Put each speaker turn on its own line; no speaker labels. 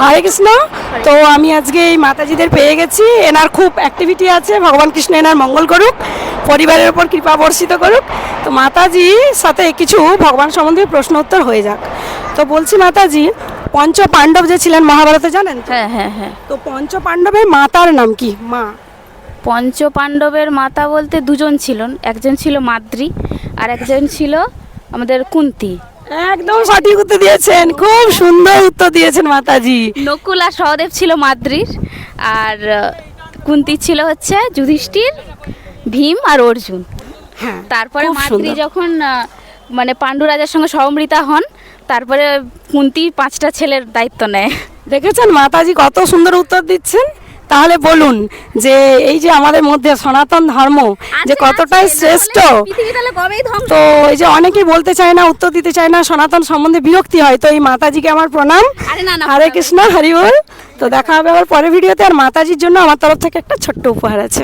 হরে কৃষ্ণ। তো আমি আজকে এই মাতাজিদের পেয়ে গেছি, এনার খুব অ্যাক্টিভিটি আছে, ভগবান কৃষ্ণ এনার মঙ্গল করুক, পরিবারের ওপর কৃপা বর্ষিত করুক। তো মাতাজির সাথে কিছু ভগবান সম্বন্ধে প্রশ্ন উত্তর হয়ে যাক। তো বলছি মাতাজি, পঞ্চ পাণ্ডব যে ছিলেন মহাভারতে জানেন তো?
হ্যাঁ হ্যাঁ হ্যাঁ।
তো পঞ্চ পাণ্ডবের মাতার নাম কি? মা
পঞ্চ পাণ্ডবের মাতা বলতে দুজন ছিলেন, একজন ছিল মাদ্রী আর একজন ছিল আমাদের কুন্তী।
একদম সঠিক উত্তর দিয়েছেন, খুব সুন্দর উত্তর দিয়েছেন মাতাজি।
নকুল আর সহদেব ছিল মাদ্রীর, আর কুন্তী ছিল হচ্ছে যুধিষ্ঠির, ভীম আর অর্জুন।
হ্যাঁ,
তারপরে
খুব
মাদ্রী
সুন্দর।
যখন মানে পাণ্ডু রাজার সঙ্গে সমৃতা হন, তারপরে কুন্তী 5টা ছেলের দায়িত্ব নেয়।
দেখেছেন মাতাজি কত সুন্দর উত্তর দিচ্ছেন। তাহলে বলুন যে এই যে আমাদের মধ্যে সনাতন ধর্ম যে কতটাই শ্রেষ্ঠ, তো এই যে অনেকেই বলতে চায় না, উত্তর দিতে চায় না, সনাতন সম্বন্ধে বিরক্তি হয়, তো এই মাতাজিকে আমার প্রণাম। হরে কৃষ্ণ, হরি বল। তো দেখা হবে আবার পরের ভিডিওতে। আর মাতাজির জন্য আমার তরফ থেকে একটা ছোট্ট উপহার আছে।